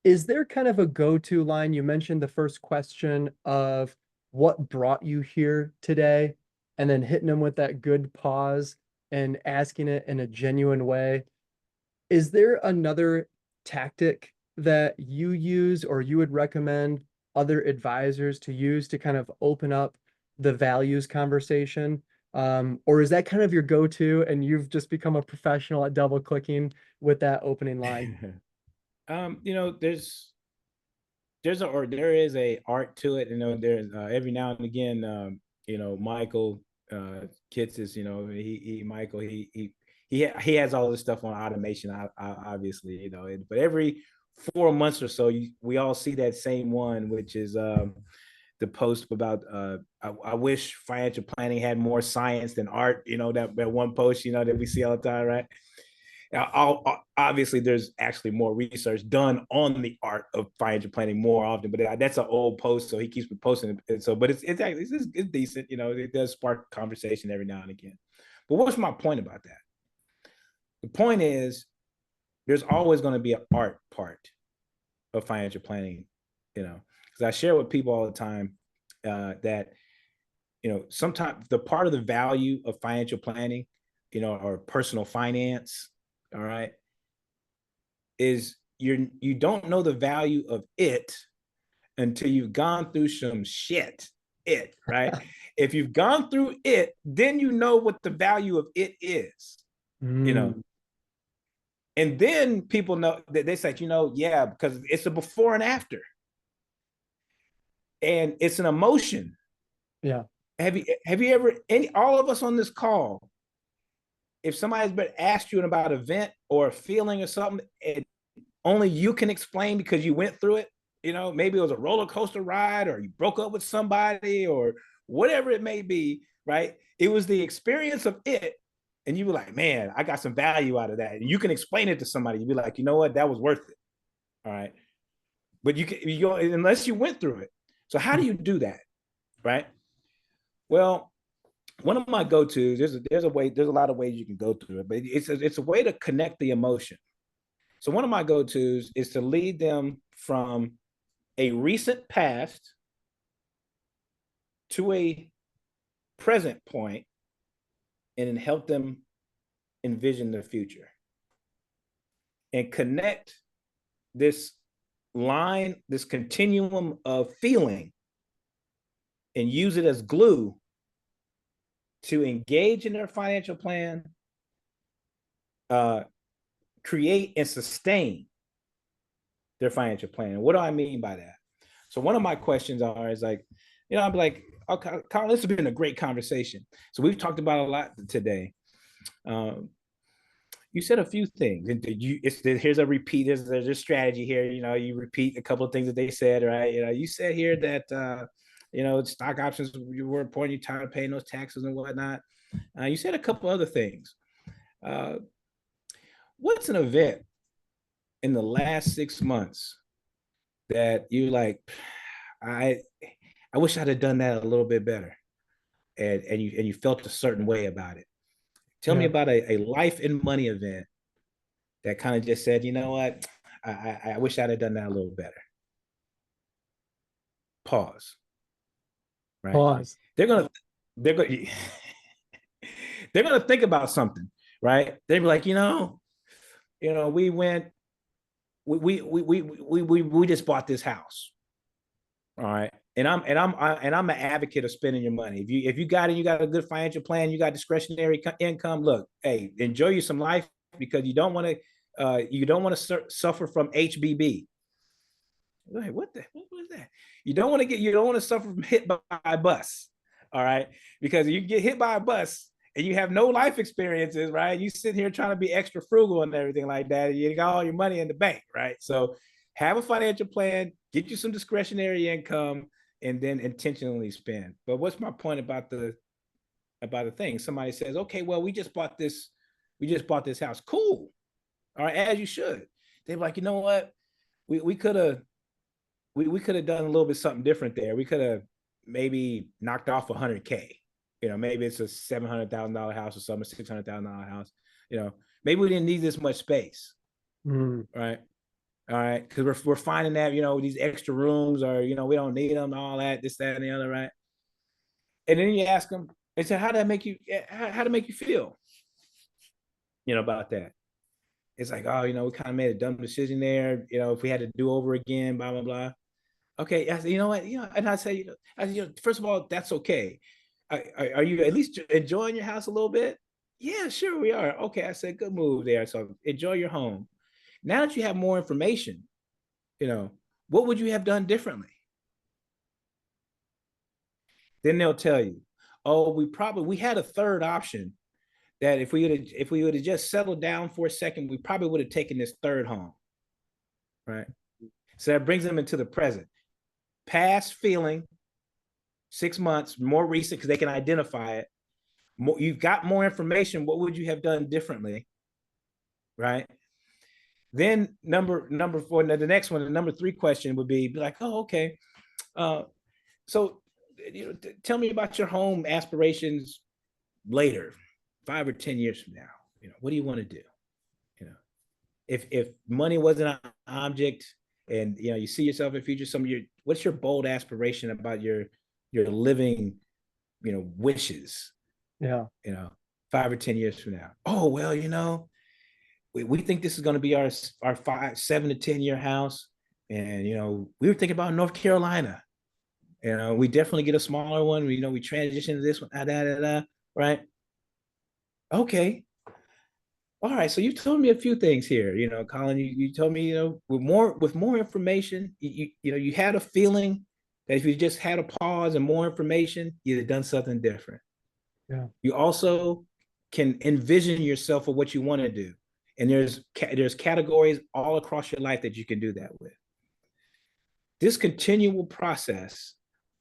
Is there kind of a go-to line? You mentioned the first question of what brought you here today, and then hitting them with that good pause and asking it in a genuine way. Is there another tactic that you use or you would recommend other advisors to use to kind of open up the values conversation? Or is that kind of your go-to and you've just become a professional at double clicking with that opening line? There is a art to it. There's every now and again, Michael Kitsis, Michael, he has all this stuff on automation, obviously, but every 4 months or so, we all see that same one, which is the post about I wish financial planning had more science than art, that one post, that we see all the time, right? Obviously, there's actually more research done on the art of financial planning more often, but that's an old post, so he keeps posting it. So, but it's decent, it does spark conversation every now and again. But what's my point about that? The point is, there's always going to be an art part of financial planning, because I share with people all the time that, sometimes the part of the value of financial planning, or personal finance, all right, is you don't know the value of it until you've gone through some shit, right? If you've gone through it, then you know what the value of it is, and then people know that they say, yeah, because it's a before and after, and it's an emotion. Yeah. Have you ever, all of us on this call, if somebody's been asked you about an event or a feeling or something, and only you can explain because you went through it, maybe it was a roller coaster ride, or you broke up with somebody, or whatever it may be, right? It was the experience of it, and you were like, man, I got some value out of that. And you can explain it to somebody. You'd be like, you know what, that was worth it. All right. But you unless you went through it. So how do you do that? Right. Well, one of my go-tos, there's a lot of ways you can go through it, but it's a way to connect the emotion. So one of my go-tos is to lead them from a recent past to a present point, and then help them envision their future and connect this line, this continuum of feeling, and use it as glue to engage in their financial plan, create and sustain their financial plan. And what do I mean by that? So one of my questions is like, I'm like, okay, Colin, this has been a great conversation. So we've talked about a lot today. You said a few things, and here's a repeat. There's a strategy here. You repeat a couple of things that they said, right? You said here that stock options you were important. You tired of paying those taxes and whatnot. You said a couple other things. What's an event in the last 6 months that you like? I wish I'd have done that a little bit better, and you felt a certain way about it. Tell me about a life and money event that kind of just said, you know what, I wish I'd have done that a little better. Pause. Right. Pause. They're gonna they're gonna they're gonna think about something, right? They'd be like, we went, we just bought this house. All right. And I'm an advocate of spending your money. If you got it, you got a good financial plan, you got discretionary income. Look, hey, enjoy you some life, because you don't want to suffer from HBB. Like, what was that? You don't want to suffer from hit by a bus. All right. Because you get hit by a bus and you have no life experiences, right? You sit here trying to be extra frugal and everything like that. And you got all your money in the bank, right? So have a financial plan, get you some discretionary income, and then intentionally spend. But what's my point about the thing? Somebody says, okay, well, we just bought this house. Cool. All right, as you should. They're like, you know what? We could have done a little bit something different there. We could have maybe knocked off $100K. Maybe it's a $700,000 house or something, $600,000 house. Maybe we didn't need this much space. Right. All right. Because we're finding that, these extra rooms are, we don't need them, all that, this, that, and the other, right? And then you ask them, and say, how to make you feel, about that. It's like, oh, we kind of made a dumb decision there. If we had to do over again, blah, blah, blah. Okay. I said, you know what? And I say, first of all, that's okay. Are you at least enjoying your house a little bit? Yeah, sure we are. Okay. I said, good move there. So enjoy your home. Now that you have more information, what would you have done differently? Then they'll tell you, oh, we had a third option that if we would have just settled down for a second, we probably would have taken this third home. Right. So that brings them into the present. Past feeling, 6 months, more recent, because they can identify it. You've got more information. What would you have done differently? Right. Then number 4, the next one, the number 3 question would be like, oh, okay. So, tell me about your home aspirations later, 5 or 10 years from now. What do you want to do? If money wasn't an object, and you see yourself in the future, what's your bold aspiration about your living, wishes? Yeah. 5 or 10 years from now. Oh, well, we think this is going to be our 7 to 10 year house. And, we were thinking about North Carolina. We definitely get a smaller one. We transition to this one, right? Okay. All right. So you told me a few things here, Colin, you told me, with more information, you had a feeling that if you just had a pause and more information, you'd have done something different. Yeah. You also can envision yourself for what you want to do. And there's categories all across your life that you can do that with. This continual process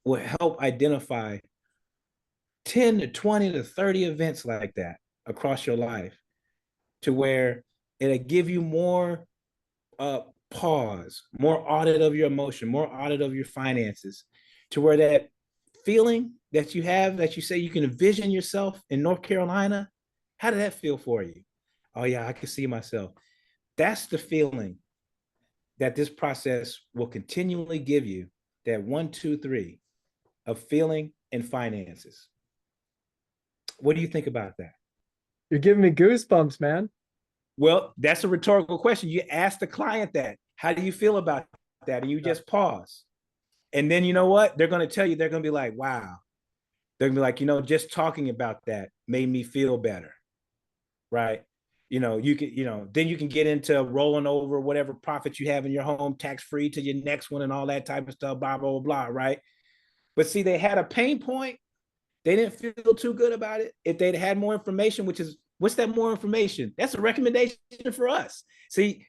will help identify 10 to 20 to 30 events like that across your life, to where it'll give you more pause, more audit of your emotion, more audit of your finances, to where that feeling that you have, that you say you can envision yourself in North Carolina, how did that feel for you? Oh yeah, I can see myself. That's the feeling that this process will continually give you, that 1, 2, 3 of feeling and finances. What do you think about that? You're giving me goosebumps, man. Well, that's a rhetorical question. You ask the client that, how do you feel about that? And you just pause. And then you know what? They're going to tell you, they're going to be like, wow. They're going to be like, just talking about that made me feel better. Right. You can, then you can get into rolling over whatever profits you have in your home tax-free to your next one and all that type of stuff, blah, blah, blah, blah. Right. But see, they had a pain point. They didn't feel too good about it. If they'd had more information, which is What's that more information? That's a recommendation for us. See,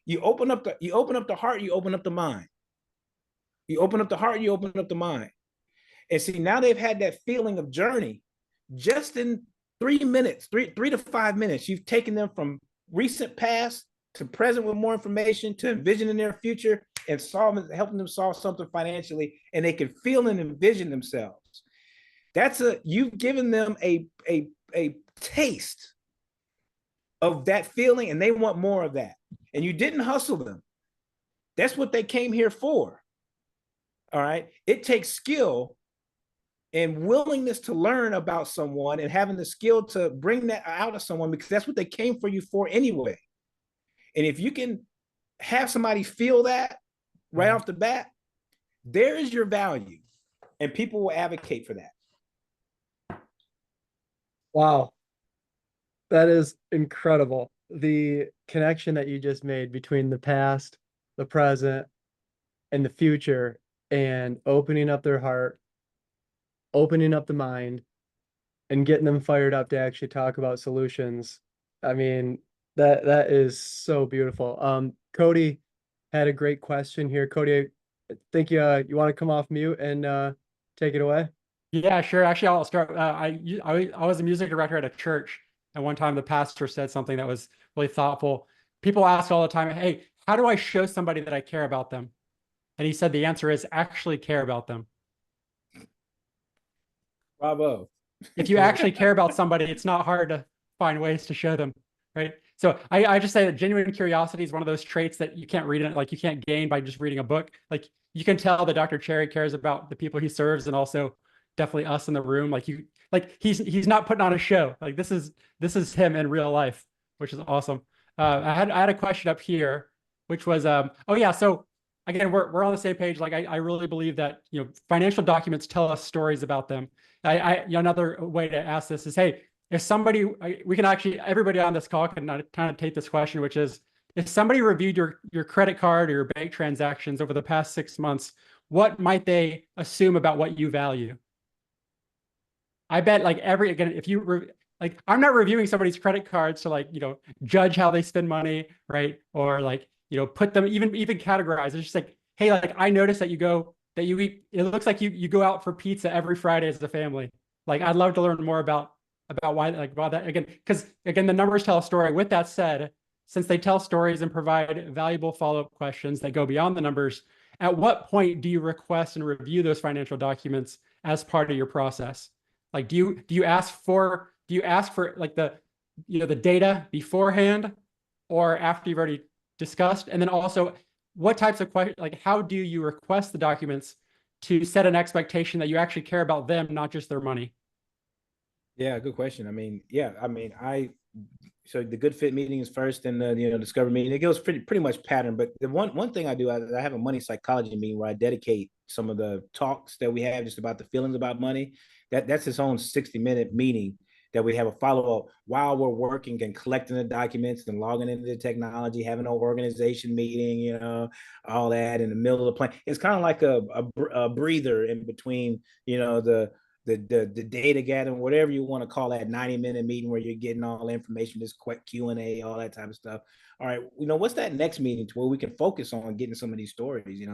you open up the heart, you open up the mind. You open up the heart, you open up the mind. And see, now they've had that feeling of journey just in 3 minutes, three to 5 minutes. You've taken them from recent past to present with more information to envisioning their future and helping them solve something financially, and they can feel and envision themselves. You've given them a taste of that feeling, and they want more of that. And you didn't hustle them. That's what they came here for. All right. It takes skill and willingness to learn about someone and having the skill to bring that out of someone, because that's what they came for you for anyway. And if you can have somebody feel that right off the bat, there is your value, and people will advocate for that. Wow. That is incredible. The connection that you just made between the past, the present, and the future, and opening up their heart, opening up the mind, and getting them fired up to actually talk about solutions. I mean, that is so beautiful. Cody had a great question here. Cody, I think you want to come off mute and take it away. Yeah, sure. Actually, I'll start. I was a music director at a church, and one time the pastor said something that was really thoughtful. People ask all the time, "Hey, how do I show somebody that I care about them?" And he said the answer is actually care about them. Bravo. If you actually care about somebody, it's not hard to find ways to show them, right? So I just say that genuine curiosity is one of those traits that you can't read it, like you can't gain by just reading a book. Like you can tell that Dr. Cherry cares about the people he serves, and also definitely us in the room. Like he's not putting on a show. Like this is him in real life, which is awesome. I had a question up here, which was oh yeah. So again, we're on the same page. Like I really believe that financial documents tell us stories about them. Another way to ask this is, hey, if somebody, we can actually, everybody on this call can kind of take this question, which is, if somebody reviewed your credit card or your bank transactions over the past 6 months, what might they assume about what you value? I bet again, if you I'm not reviewing somebody's credit cards to judge how they spend money, right? Or put them even categorize. It's just like, hey, I noticed that you eat, it looks like you go out for pizza every Friday as a family. I'd love to learn more about why, about that again, because again, the numbers tell a story. With that said, since they tell stories and provide valuable follow-up questions that go beyond the numbers, at what point do you request and review those financial documents as part of your process? Do you ask for the data beforehand or after you've already discussed? And then also, what types of questions, how do you request the documents to set an expectation that you actually care about them, not just their money? Yeah, good question. So the good fit meeting is first, and the discover meeting. It goes pretty much pattern. But the one thing I do, I have a money psychology meeting where I dedicate some of the talks that we have just about the feelings about money. That's its own 60-minute meeting that we have a follow-up while we're working and collecting the documents and logging into the technology, having an organization meeting, all that in the middle of the plan. It's kind of like a breather in between, the data gathering, whatever you want to call that 90-minute meeting where you're getting all the information, this quick Q&A, all that type of stuff. All right, what's that next meeting to where we can focus on getting some of these stories,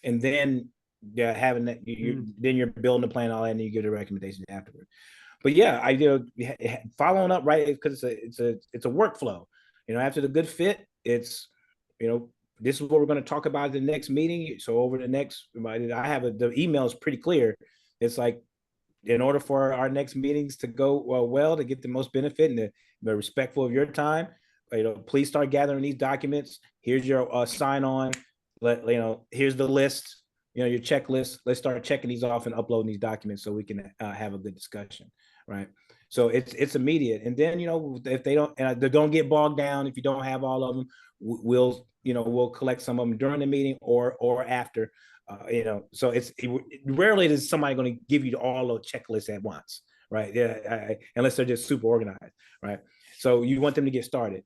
and then having that, then you're building a plan, all that, and you give the recommendations afterward. But yeah, following up, right? Because it's a workflow. After the good fit, it's this is what we're going to talk about at the next meeting. So over the next, I have the email is pretty clear. It's like, in order for our next meetings to go well, to get the most benefit and to be respectful of your time, please start gathering these documents. Here's your sign on. Here's the list. Your checklist. Let's start checking these off and uploading these documents so we can have a good discussion, right? So it's immediate. And then if they don't get bogged down, if you don't have all of them, we'll collect some of them during the meeting or after. So rarely is somebody going to give you all the checklists at once, right? Yeah, unless they're just super organized, right? So you want them to get started.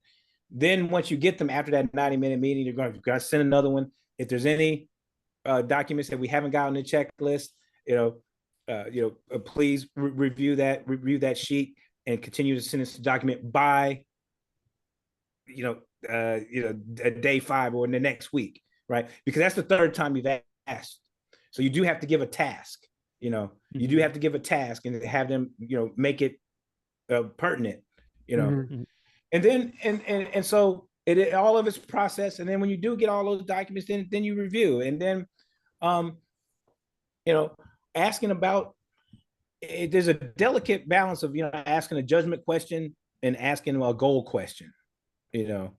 Then once you get them after that 90-minute meeting, you're going to send another one. If there's any documents that we haven't got on the checklist, please review that sheet. and continue to send us the document by, day 5 or in the next week, right? Because that's the third time you've asked. So you do have to give a task, you do have to give a task and have them, make it pertinent, and then, and so it all of it's processed. And then when you do get all those documents, then you review, and then, asking about, there's a delicate balance of, asking a judgment question and asking a goal question, so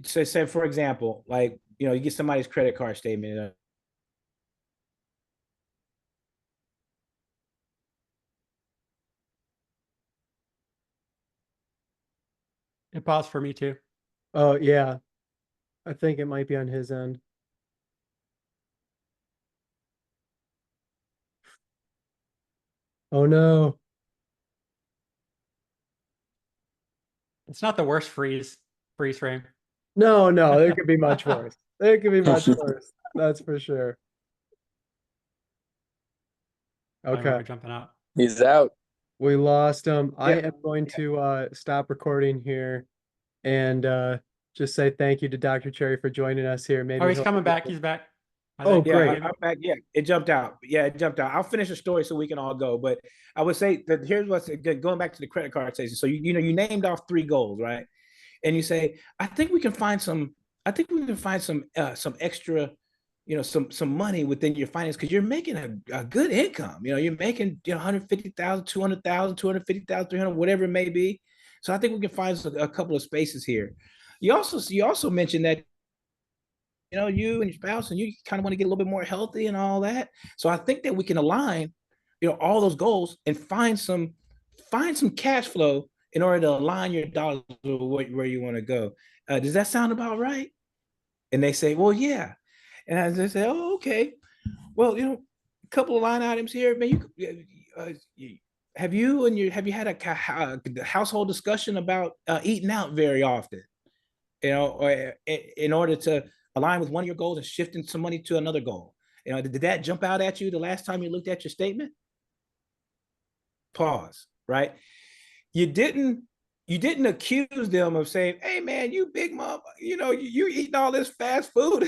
say, for example, like, you get somebody's credit card statement. It paused for me too. Oh, yeah. I think it might be on his end. Oh, no. It's not the worst freeze frame. No, there could be much worse. There could be much worse. That's for sure. I might Okay. be jumping out. He's out. We lost him. I Yep. am going to stop recording here and just say thank you to Dr. Cherry for joining us here. Maybe Oh, he's he'll- coming back. He's back. I Oh, think. Yeah, great. I'm back. Yeah, it jumped out. I'll finish the story so we can all go. But I would say that here's what's going back to the credit card station. So you named off 3 goals, right? And you say, I think we can find some some extra, some money within your finance, because you're making a good income. You're making 150,000, 200,000, 250,000, 300, whatever it may be. So I think we can find a couple of spaces here. You also mentioned that you and your spouse, and you kind of want to get a little bit more healthy and all that. So I think that we can align, all those goals and find some cash flow in order to align your dollars with where you want to go. Does that sound about right? And they say, well, yeah. And I say, oh, okay. Well, a couple of line items here, man. Have you had a household discussion about eating out very often? Or in order to align with one of your goals and shifting some money to another goal. Did that jump out at you the last time you looked at your statement? Pause, right? You didn't accuse them of saying, hey man, you big mom, you eating all this fast food,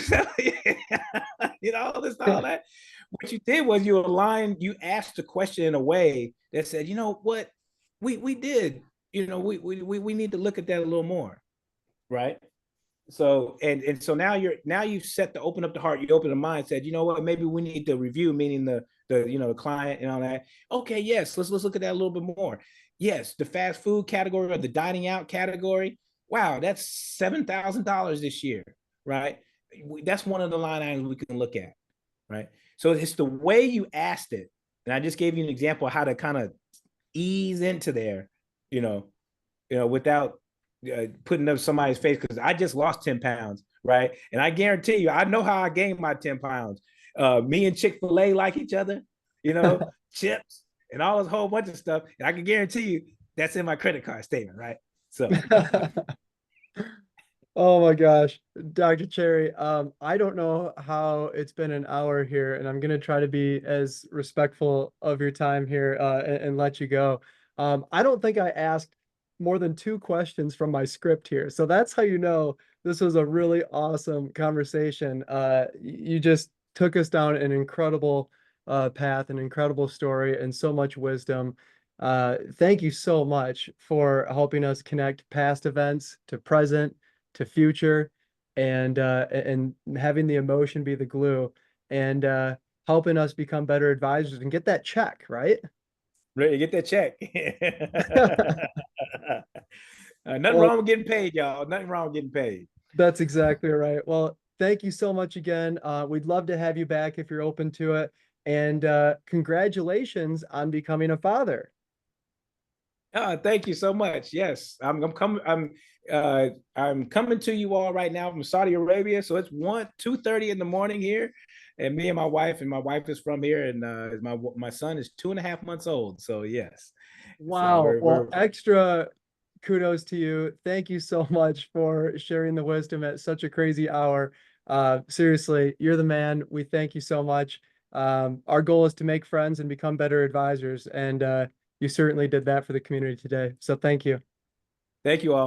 all this, all that. What you did was you asked the question in a way that said, what, we did, we need to look at that a little more, right? So and so now you've set to open up the heart, you open the mind, said, what, maybe we need to review, meaning the client and all that. Okay, yes, let's look at that a little bit more. Yes, the fast food category or the dining out category. Wow, that's $7,000 this year, right? That's one of the line items we can look at, right? So it's the way you asked it, and I just gave you an example of how to kind of ease into there, without putting up somebody's face, because I just lost 10 pounds, right? And I guarantee you, I know how I gained my 10 pounds. Me and Chick-fil-A like each other, chips and all this whole bunch of stuff. And I can guarantee you that's in my credit card statement, right? So. Oh my gosh, Dr. Cherry, I don't know how it's been an hour here, and I'm going to try to be as respectful of your time here and let you go. I don't think I asked more than 2 questions from my script here. So that's how this was a really awesome conversation. You just took us down an incredible path, an incredible story, and so much wisdom. Thank you so much for helping us connect past events to present to future, and having the emotion be the glue, and helping us become better advisors and get that check, right? Ready to get that check. Nothing wrong with getting paid, y'all. Nothing wrong with getting paid. That's exactly right. Well, thank you so much again. We'd love to have you back if you're open to it. And congratulations on becoming a father. Thank you so much. Yes, I'm coming. I'm coming to you all right now from Saudi Arabia. So it's 2:30 in the morning here, and me and my wife is from here, and my son is 2.5 months old. So yes. Wow. So well, extra kudos to you. Thank you so much for sharing the wisdom at such a crazy hour. Seriously, you're the man. We thank you so much. Our goal is to make friends and become better advisors, and you certainly did that for the community today. So thank you. Thank you all.